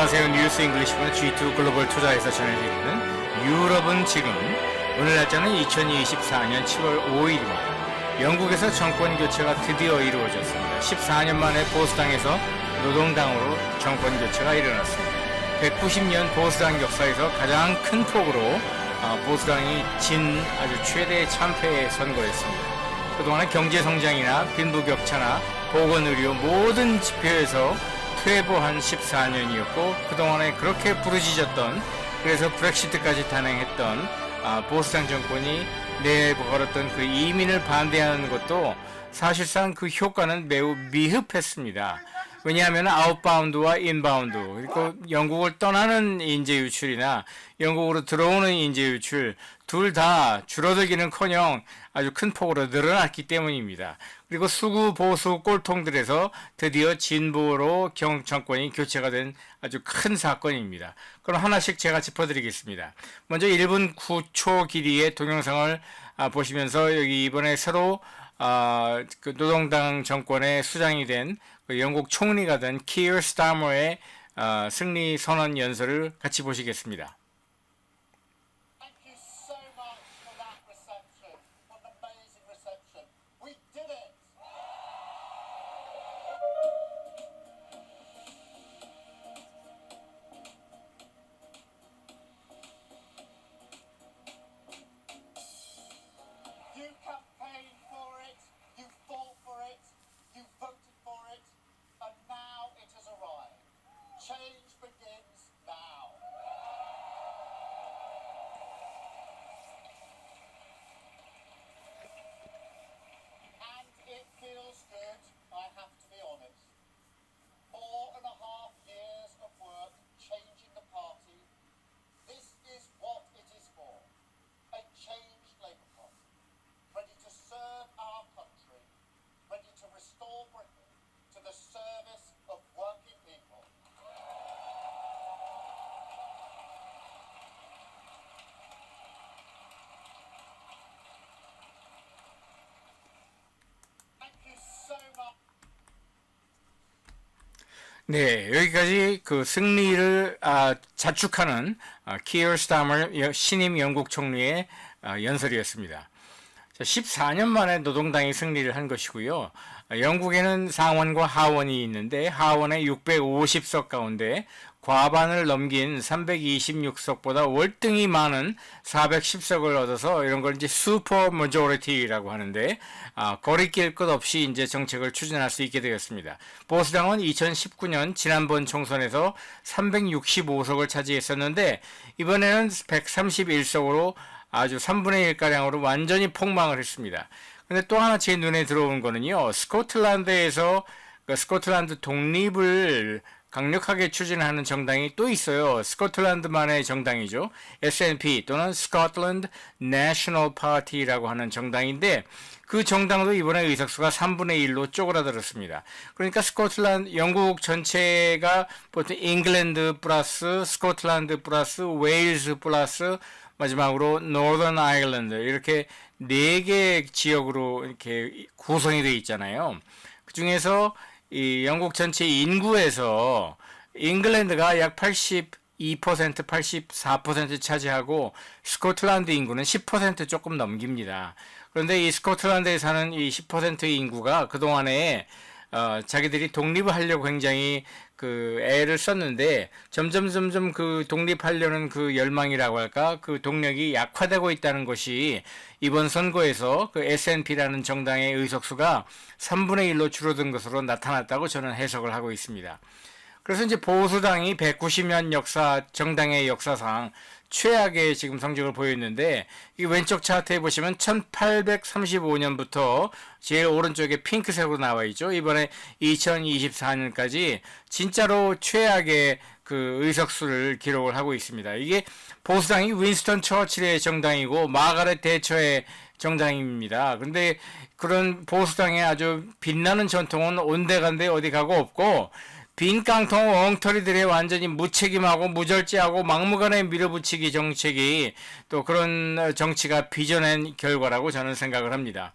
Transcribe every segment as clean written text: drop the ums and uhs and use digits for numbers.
안녕하세요. 뉴스 잉글리시번 G2 글로벌 투자에서 전해드리는 유럽은 지금. 오늘 날짜는 2024년 7월 5일입니다. 영국에서 정권 교체가 드디어 이루어졌습니다. 14년 만에 보수당에서 노동당으로 정권 교체가 일어났습니다. 190년 보수당 역사에서 가장 큰 폭으로 보수당이 진 아주 최대의 참패에 선고했습니다. 그동안의 경제성장이나 빈부격차나 보건의료 모든 지표에서 퇴보한 14년이었고, 그동안에 그렇게 부르짖었던, 그래서 브렉시트까지 단행했던 보수당 정권이 내걸었던 그 이민을 반대하는 것도 사실상 그 효과는 매우 미흡했습니다. 왜냐하면 아웃바운드와 인바운드, 그리고 영국을 떠나는 인재 유출이나 영국으로 들어오는 인재 유출 둘 다 줄어들기는커녕 아주 큰 폭으로 늘어났기 때문입니다. 그리고 수구 보수 꼴통들에서 드디어 진보로 정권이 교체가 된 아주 큰 사건입니다. 그럼 하나씩 제가 짚어드리겠습니다. 먼저 1분 9초 길이의 동영상을 보시면서 여기 이번에 새로 그 노동당 정권의 수장이 된 그 영국 총리가 된 키어 스타머의 승리 선언 연설을 같이 보시겠습니다. Change begins now. And it feels good, I have to be honest. 4.5 years of work changing the party. This is what it is for. A changed Labour Party. Ready to serve our country. Ready to restore Britain to the service of working people. 네, 여기까지 그 승리를 자축하는 키어 스타머 신임 영국 총리의 연설이었습니다. 14년 만에 노동당이 승리를 한 것이고요. 영국에는 상원과 하원이 있는데 하원의 650석 가운데 과반을 넘긴 326석보다 월등히 많은 410석을 얻어서 이런 걸 이제 슈퍼 머조리티라고 하는데 거리낄 것 없이 이제 정책을 추진할 수 있게 되었습니다. 보수당은 2019년 지난번 총선에서 365석을 차지했었는데 이번에는 131석으로 아주 3분의 1가량으로 완전히 폭망을 했습니다. 근데 또 하나 제 눈에 들어온 거는요, 스코틀랜드에서 스코틀랜드 독립을 강력하게 추진하는 정당이 또 있어요. 스코틀랜드만의 정당이죠. SNP 또는 Scotland National Party라고 하는 정당인데 그 정당도 이번에 의석수가 3분의 1로 쪼그라들었습니다. 그러니까 영국 전체가 보통 잉글랜드 플러스 스코틀랜드 플러스 웨일즈 플러스 마지막으로 노던 아일랜드 이렇게 4개 지역으로 이렇게 구성이 되어 있잖아요. 그 중에서 이 영국 전체 인구에서 잉글랜드가 약 82%, 84% 차지하고 스코틀랜드 인구는 10% 조금 넘깁니다. 그런데 이 스코틀랜드에 사는 이 10% 인구가 그동안에 자기들이 독립을 하려고 굉장히 그 애를 썼는데 점점 그 독립하려는 그 열망이라고 할까 그 동력이 약화되고 있다는 것이 이번 선거에서 그 SNP라는 정당의 의석수가 3분의 1로 줄어든 것으로 나타났다고 저는 해석을 하고 있습니다. 그래서 이제 보수당이 190년 정당의 역사상 최악의 지금 성적을 보였는데, 이 왼쪽 차트에 보시면 1835년부터 제일 오른쪽에 핑크색으로 나와 있죠. 이번에 2024년까지 진짜로 최악의 그 의석수를 기록을 하고 있습니다. 이게 보수당이 윈스턴 처칠의 정당이고 마가렛 대처의 정당입니다. 그런데 그런 보수당의 아주 빛나는 전통은 온데간데 어디 가고 없고, 빈 깡통 엉터리들의 완전히 무책임하고 무절제하고 막무가내 밀어붙이기 정책이 또 그런 정치가 빚어낸 결과라고 저는 생각을 합니다.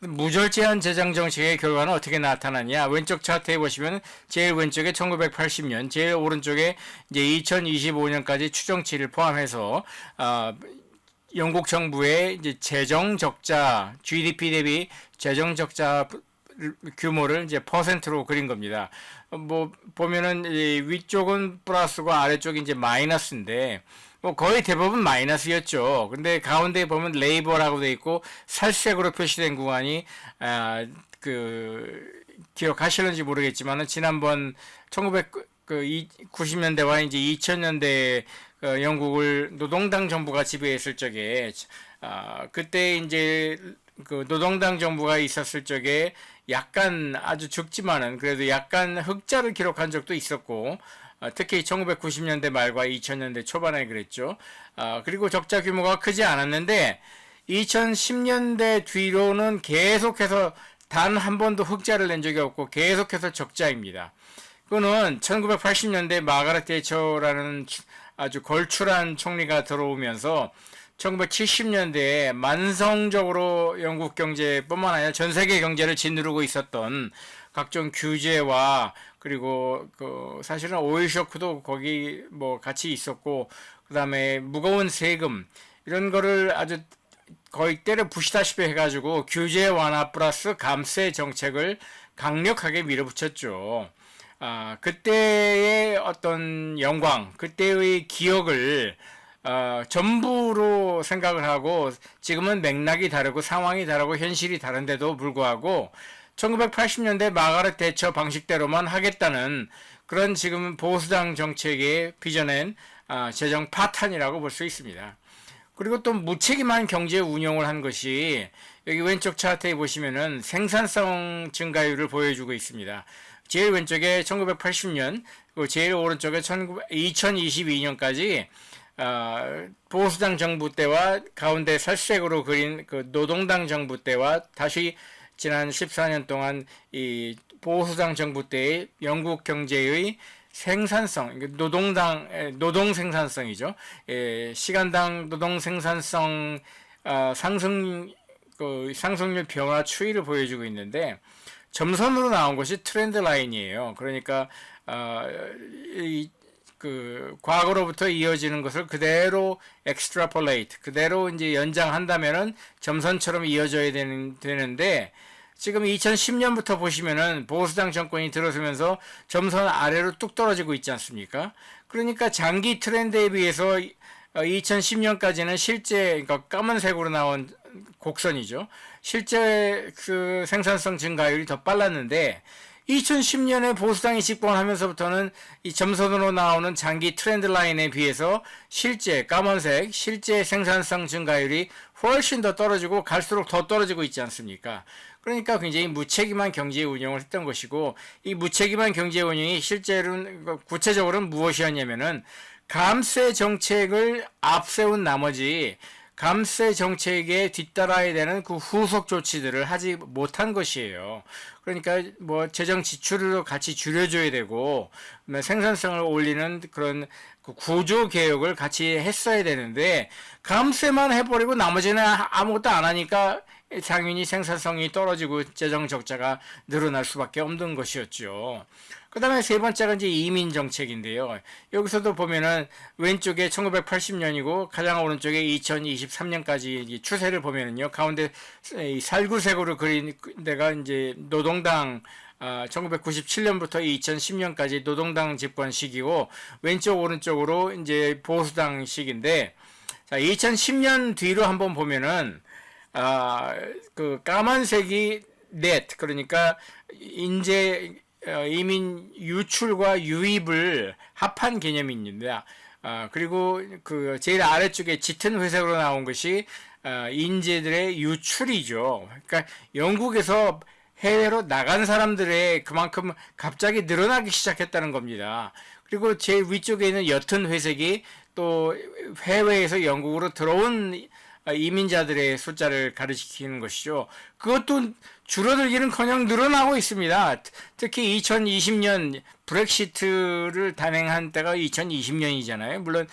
무절제한 재정 정책의 결과는 어떻게 나타나냐? 왼쪽 차트에 보시면 제일 왼쪽에 1980년, 제일 오른쪽에 이제 2025년까지 추정치를 포함해서 영국 정부의 이제 재정 적자, GDP 대비 재정 적자 규모를 이제 퍼센트로 그린 겁니다. 뭐 보면은 위쪽은 플러스고 아래쪽이 이제 마이너스인데 뭐 거의 대부분 마이너스였죠. 근데 가운데 보면 레이버라고 돼 있고 살색으로 표시된 구간이 기억하실는지 모르겠지만은 지난번 1990년대와 이제 2000년대 영국을 노동당 정부가 지배했을 적에 그때 이제 그 노동당 정부가 있었을 적에 약간 아주 적지만은 그래도 약간 흑자를 기록한 적도 있었고 특히 1990년대 말과 2000년대 초반에 그랬죠. 그리고 적자 규모가 크지 않았는데 2010년대 뒤로는 계속해서 단 한 번도 흑자를 낸 적이 없고 계속해서 적자입니다. 그거는 1980년대 마가렛 대처라는 아주 걸출한 총리가 들어오면서 1970년대에 만성적으로 영국 경제뿐만 아니라 전 세계 경제를 짓누르고 있었던 각종 규제와 그리고 사실은 오일 쇼크도 거기 뭐 같이 있었고 그다음에 무거운 세금 이런 거를 아주 거의 때려 부시다시피 해가지고 규제 완화 플러스 감세 정책을 강력하게 밀어붙였죠. 그때의 어떤 영광, 그때의 기억을 전부로 생각을 하고 지금은 맥락이 다르고 상황이 다르고 현실이 다른데도 불구하고 1980년대 마가렛 대처 방식대로만 하겠다는 그런 지금 보수당 정책에 빚어낸 재정 파탄이라고 볼 수 있습니다. 그리고 또 무책임한 경제 운용을 한 것이 여기 왼쪽 차트에 보시면은 생산성 증가율을 보여주고 있습니다. 제일 왼쪽에 1980년, 제일 오른쪽에 2022년까지 보수당 정부 때와 가운데 살색으로 그린 그 노동당 정부 때와 다시 지난 14년 동안 이 보수당 정부 때의 영국 경제의 생산성, 노동 생산성이죠. 시간당 노동 생산성 상승률 변화 추이를 보여주고 있는데 점선으로 나온 것이 트렌드 라인이에요. 그러니까 과거로부터 이어지는 것을 그대로 extrapolate, 그대로 이제 연장한다면은 점선처럼 이어져야 되는데 지금 2010년부터 보시면은 보수당 정권이 들어서면서 점선 아래로 뚝 떨어지고 있지 않습니까? 그러니까 장기 트렌드에 비해서 2010년까지는 실제 그러니까 까만색으로 나온 곡선이죠. 실제 그 생산성 증가율이 더 빨랐는데 2010년에 보수당이 집권하면서부터는 이 점선으로 나오는 장기 트렌드 라인에 비해서 실제 까만색 실제 생산성 증가율이 훨씬 더 떨어지고 갈수록 더 떨어지고 있지 않습니까? 그러니까 굉장히 무책임한 경제 운영을 했던 것이고 이 무책임한 경제 운영이 실제로는 구체적으로는 무엇이었냐면은 감세 정책을 앞세운 나머지 감세 정책에 뒤따라야 되는 그 후속 조치들을 하지 못한 것이에요. 그러니까 뭐 재정 지출을 같이 줄여줘야 되고 생산성을 올리는 그런 구조 개혁을 같이 했어야 되는데 감세만 해버리고 나머지는 아무것도 안 하니까 당연히 생산성이 떨어지고 재정 적자가 늘어날 수밖에 없는 것이었죠. 그 다음에 세 번째가 이제 이민 정책인데요. 여기서도 보면은 왼쪽에 1980년이고 가장 오른쪽에 2023년까지 추세를 보면은요. 가운데 살구색으로 그린 데가 이제 노동당 1997년부터 2010년까지 노동당 집권 시기고 왼쪽 오른쪽으로 이제 보수당 시기인데 자, 2010년 뒤로 한번 보면은 그 까만색이 net 그러니까 이민 유출과 유입을 합한 개념입니다. 그리고 그 제일 아래쪽에 짙은 회색으로 나온 것이 인재들의 유출이죠. 그러니까 영국에서 해외로 나간 사람들의 그만큼 갑자기 늘어나기 시작했다는 겁니다. 그리고 제일 위쪽에 있는 옅은 회색이 또 해외에서 영국으로 들어온 이민자들의 숫자를 가리키는 것이죠. 그것도 줄어들기는커녕 늘어나고 있습니다. 특히 2020년 브렉시트를 단행한 때가 2020년이잖아요. 물론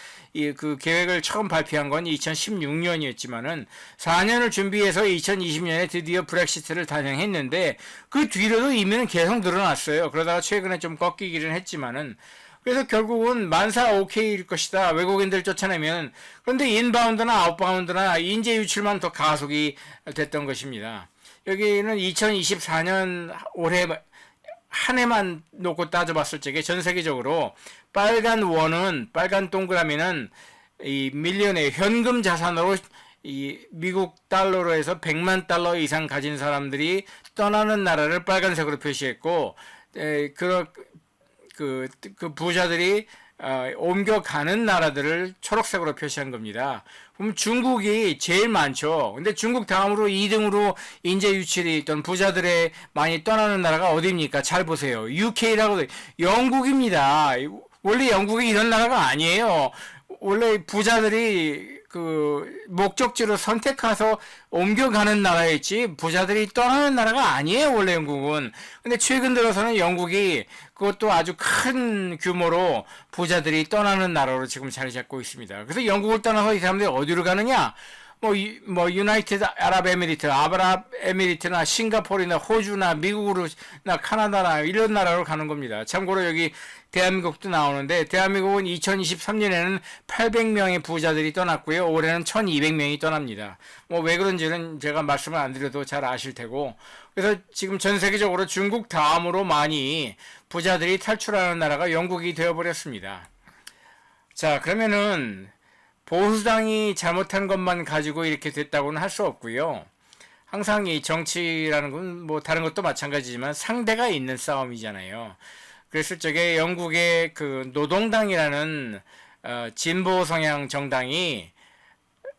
그 계획을 처음 발표한 건 2016년이었지만은 4년을 준비해서 2020년에 드디어 브렉시트를 단행했는데 그 뒤로도 이민은 계속 늘어났어요. 그러다가 최근에 좀 꺾이기는 했지만은 그래서 결국은 만사 오케이일 것이다. 외국인들 쫓아내면. 그런데 인바운드나 아웃바운드나 인재 유출만 더 가속이 됐던 것입니다. 여기는 2024년 올해 한 해만 놓고 따져봤을 적에 전 세계적으로 빨간 원은, 빨간 동그라미는 이 밀리언의 현금 자산으로 이 미국 달러로 해서 100만 달러 이상 가진 사람들이 떠나는 나라를 빨간색으로 표시했고, 그 부자들이 옮겨가는 나라들을 초록색으로 표시한 겁니다. 그럼 중국이 제일 많죠. 근데 중국 다음으로 2등으로 인재 유출이 있던 부자들의 많이 떠나는 나라가 어디입니까? 잘 보세요. UK라고 영국입니다. 원래 영국이 이런 나라가 아니에요. 원래 부자들이 그 목적지로 선택해서 옮겨가는 나라였지 부자들이 떠나는 나라가 아니에요. 원래 영국은. 근데 최근 들어서는 영국이 그것도 아주 큰 규모로 부자들이 떠나는 나라로 지금 자리 잡고 있습니다. 그래서 영국을 떠나서 이 사람들이 어디로 가느냐? 뭐 유나이티드 아랍에미리트, 아랍에미리트나 싱가포르나 호주나 미국으로나 카나다나 이런 나라로 가는 겁니다. 참고로 여기 대한민국도 나오는데 대한민국은 2023년에는 800명의 부자들이 떠났고요. 올해는 1200명이 떠납니다. 뭐 왜 그런지는 제가 말씀을 안 드려도 잘 아실 테고. 그래서 지금 전 세계적으로 중국 다음으로 많이 부자들이 탈출하는 나라가 영국이 되어버렸습니다. 자, 그러면은 보수당이 잘못한 것만 가지고 이렇게 됐다고는 할 수 없고요. 항상 이 정치라는 건 뭐 다른 것도 마찬가지지만 상대가 있는 싸움이잖아요. 그랬을 적에 영국의 그 노동당이라는 진보 성향 정당이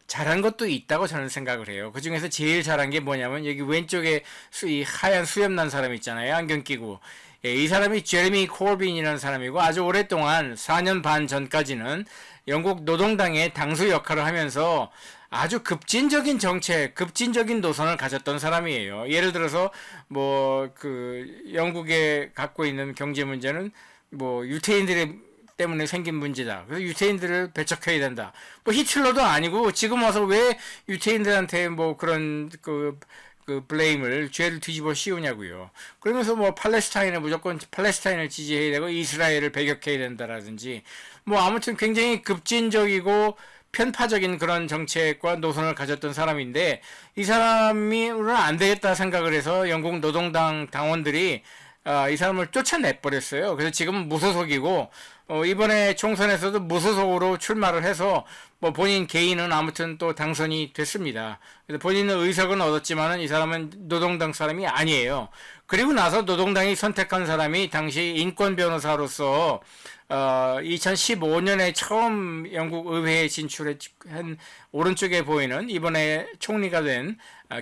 잘한 것도 있다고 저는 생각을 해요. 그 중에서 제일 잘한 게 뭐냐면 여기 왼쪽에 이 하얀 수염 난 사람 있잖아요. 안경 끼고. 예, 이 사람이 제레미 코빈이라는 사람이고 아주 오랫동안 4년 반 전까지는 영국 노동당의 당수 역할을 하면서 아주 급진적인 정책, 급진적인 노선을 가졌던 사람이에요. 예를 들어서 뭐 그 영국에 갖고 있는 경제 문제는 뭐 유태인들의 때문에 생긴 문제다. 그래서 유태인들을 배척해야 된다. 뭐 히틀러도 아니고 지금 와서 왜 유태인들한테 뭐 그런 그 블레임을 죄를 뒤집어 씌우냐고요. 그러면서 뭐 팔레스타인을 무조건 팔레스타인을 지지해야 되고 이스라엘을 배격해야 된다라든지 뭐 아무튼 굉장히 급진적이고 편파적인 그런 정책과 노선을 가졌던 사람인데 이 사람이는 안 되겠다 생각을 해서 영국 노동당 당원들이 이 사람을 쫓아내버렸어요. 그래서 지금 무소속이고 이번에 총선에서도 무소속으로 출마를 해서 뭐 본인 개인은 아무튼 또 당선이 됐습니다. 그래서 본인은 의석은 얻었지만은 이 사람은 노동당 사람이 아니에요. 그리고 나서 노동당이 선택한 사람이 당시 인권 변호사로서 2015년에 처음 영국 의회에 진출한 오른쪽에 보이는 이번에 총리가 된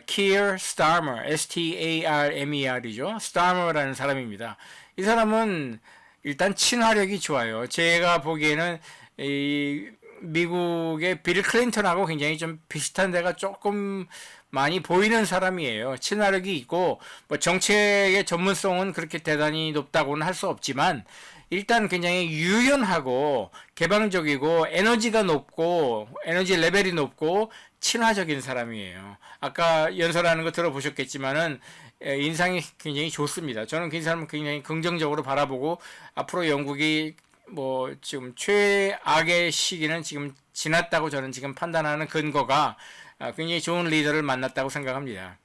Keir Starmer, S-T-A-R-M-E-R이죠. Starmer라는 사람입니다. 이 사람은 일단 친화력이 좋아요. 제가 보기에는 이 미국의 빌 클린턴하고 굉장히 좀 비슷한 데가 조금 많이 보이는 사람이에요. 친화력이 있고 뭐 정책의 전문성은 그렇게 대단히 높다고는 할 수 없지만 일단 굉장히 유연하고 개방적이고 에너지가 높고 에너지 레벨이 높고 친화적인 사람이에요. 아까 연설하는 거 들어보셨겠지만은 인상이 굉장히 좋습니다. 저는 그 사람을 굉장히 긍정적으로 바라보고 앞으로 영국이 뭐 지금 최악의 시기는 지금 지났다고 저는 지금 판단하는 근거가 굉장히 좋은 리더를 만났다고 생각합니다.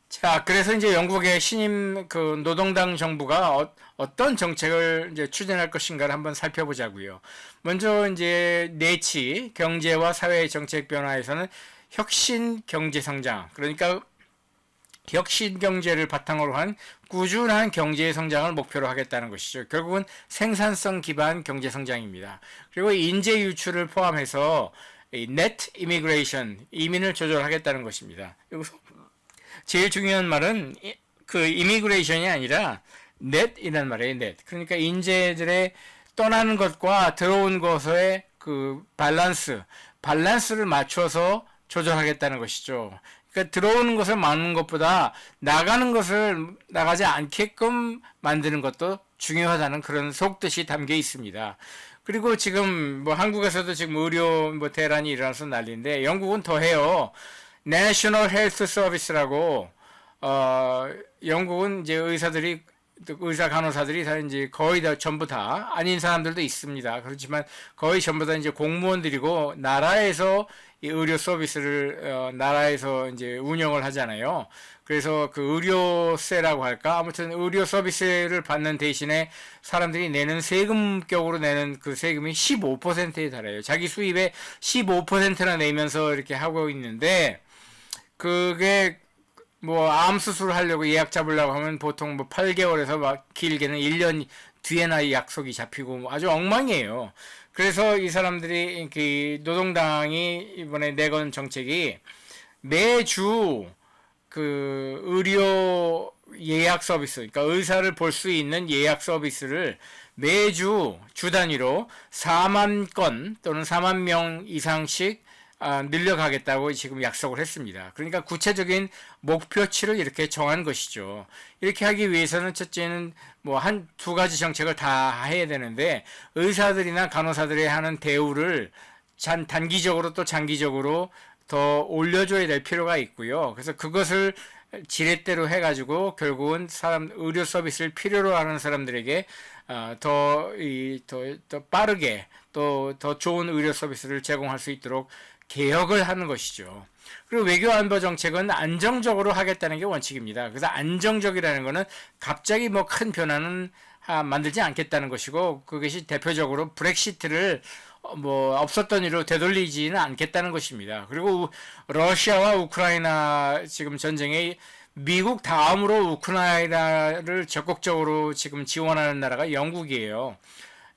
자, 그래서 이제 영국의 신임 그 노동당 정부가 어떤 정책을 이제 추진할 것인가를 한번 살펴보자고요. 먼저 이제 내치 경제와 사회 정책 변화에서는 혁신 경제 성장, 그러니까 혁신 경제를 바탕으로 한 꾸준한 경제 성장을 목표로 하겠다는 것이죠. 결국은 생산성 기반 경제 성장입니다. 그리고 인재 유출을 포함해서 net immigration, 이민을 조절하겠다는 것입니다. 여기서 제일 중요한 말은 그 immigration이 아니라 net이라는 말이에요. net. 그러니까 인재들의 떠나는 것과 들어온 것의 그 밸런스를 맞춰서 조절하겠다는 것이죠. 그러니까 들어오는 것을 막는 것보다 나가는 것을 나가지 않게끔 만드는 것도 중요하다는 그런 속뜻이 담겨 있습니다. 그리고 지금 뭐 한국에서도 지금 의료 뭐 대란이 일어나서 난리인데 영국은 더해요. National Health Service라고 영국은 이제 의사 간호사들이 다 이제 거의 다 전부 다 아닌 사람들도 있습니다. 그렇지만 거의 전부 다 이제 공무원들이고 나라에서 이 의료 서비스를 나라에서 이제 운영을 하잖아요. 그래서 그 의료세라고 할까? 아무튼 의료 서비스를 받는 대신에 사람들이 내는 세금격으로 내는 그 세금이 15%에 달해요. 자기 수입의 15%나 내면서 이렇게 하고 있는데 그게 뭐 암 수술을 하려고 예약 잡으려고 하면 보통 뭐 8개월에서 막 길게는 1년 뒤에나 약속이 잡히고 뭐 아주 엉망이에요. 그래서 이 사람들이 그 노동당이 이번에 내건 정책이 매주 그 의료 예약 서비스, 그러니까 의사를 볼 수 있는 예약 서비스를 매주 주 단위로 4만 건 또는 4만 명 이상씩 늘려가겠다고 지금 약속을 했습니다. 그러니까 구체적인 목표치를 이렇게 정한 것이죠. 이렇게 하기 위해서는 첫째는 뭐 한 두 가지 정책을 다 해야 되는데 의사들이나 간호사들이 하는 대우를 단기적으로 또 장기적으로 더 올려줘야 될 필요가 있고요. 그래서 그것을 지렛대로 해가지고 결국은 의료 서비스를 필요로 하는 사람들에게 더 빠르게 또 더 좋은 의료 서비스를 제공할 수 있도록 개혁을 하는 것이죠. 그리고 외교안보 정책은 안정적으로 하겠다는 게 원칙입니다. 그래서 안정적이라는 것은 갑자기 뭐 큰 변화는 만들지 않겠다는 것이고 그것이 대표적으로 브렉시트를 뭐 없었던 일로 되돌리지는 않겠다는 것입니다. 그리고 러시아와 우크라이나 지금 전쟁에 미국 다음으로 우크라이나를 적극적으로 지금 지원하는 나라가 영국이에요.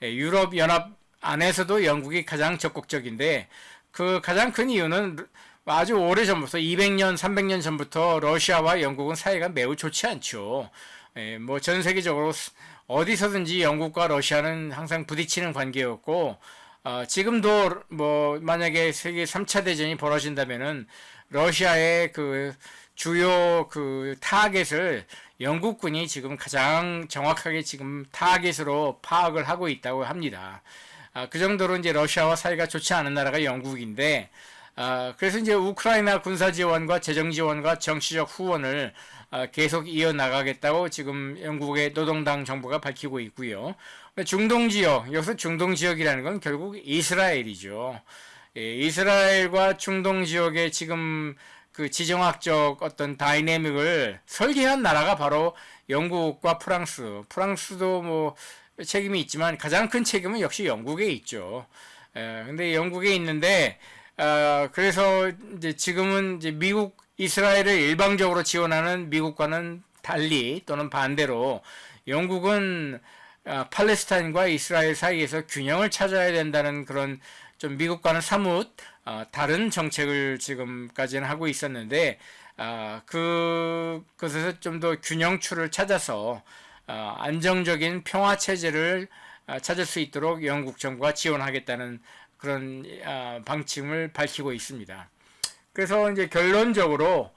유럽 연합 안에서도 영국이 가장 적극적인데 그 가장 큰 이유는 아주 오래 전부터 200년, 300년 전부터 러시아와 영국은 사이가 매우 좋지 않죠. 뭐 전 세계적으로 어디서든지 영국과 러시아는 항상 부딪히는 관계였고 지금도 뭐 만약에 세계 3차 대전이 벌어진다면은 러시아의 그 주요 그 타겟을 영국군이 지금 가장 정확하게 지금 타겟으로 파악을 하고 있다고 합니다. 그 정도로 이제 러시아와 사이가 좋지 않은 나라가 영국인데, 그래서 이제 우크라이나 군사 지원과 재정 지원과 정치적 후원을 계속 이어나가겠다고 지금 영국의 노동당 정부가 밝히고 있고요. 중동 지역, 여기서 중동 지역이라는 건 결국 이스라엘이죠. 이스라엘과 중동 지역의 지금 그 지정학적 어떤 다이내믹을 설계한 나라가 바로 영국과 프랑스도 뭐 책임이 있지만 가장 큰 책임은 역시 영국에 있죠. 근데 영국에 있는데 그래서 이제 지금은 이제 미국 이스라엘을 일방적으로 지원하는 미국과는 달리 또는 반대로 영국은 팔레스타인과 이스라엘 사이에서 균형을 찾아야 된다는 그런 좀 미국과는 사뭇 다른 정책을 지금까지는 하고 있었는데 그것에서 좀 더 균형추를 찾아서 안정적인 평화 체제를 찾을 수 있도록 영국 정부가 지원하겠다는 그런 방침을 밝히고 있습니다. 그래서 이제 결론적으로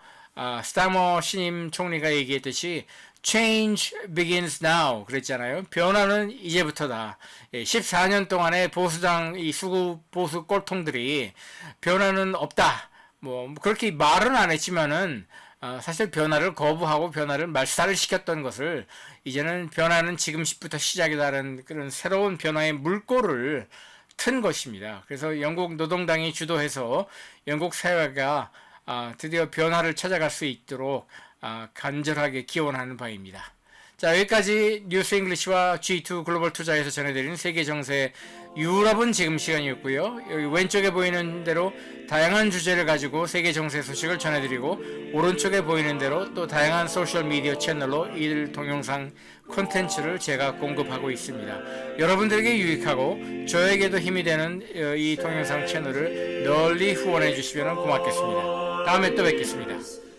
스타머 신임 총리가 얘기했듯이 Change begins now 그랬잖아요. 변화는 이제부터다. 14년 동안의 보수당 이 수구 보수 꼴통들이 변화는 없다. 뭐 그렇게 말은 안 했지만은 사실 변화를 거부하고 변화를 말살을 시켰던 것을 이제는 변화는 지금부터 시작이다라는 그런 새로운 변화의 물꼬를 튼 것입니다. 그래서 영국 노동당이 주도해서 영국 사회가 드디어 변화를 찾아갈 수 있도록 간절하게 기원하는 바입니다. 자, 여기까지 뉴스 잉글리시와 G2 글로벌 투자에서 전해드리는 세계 정세 유럽은 지금 시간이었고요. 여기 왼쪽에 보이는 대로 다양한 주제를 가지고 세계 정세 소식을 전해드리고 오른쪽에 보이는 대로 또 다양한 소셜 미디어 채널로 이 동영상 콘텐츠를 제가 공급하고 있습니다. 여러분들에게 유익하고 저에게도 힘이 되는 이 동영상 채널을 널리 후원해 주시면 고맙겠습니다. 다음에 또 뵙겠습니다.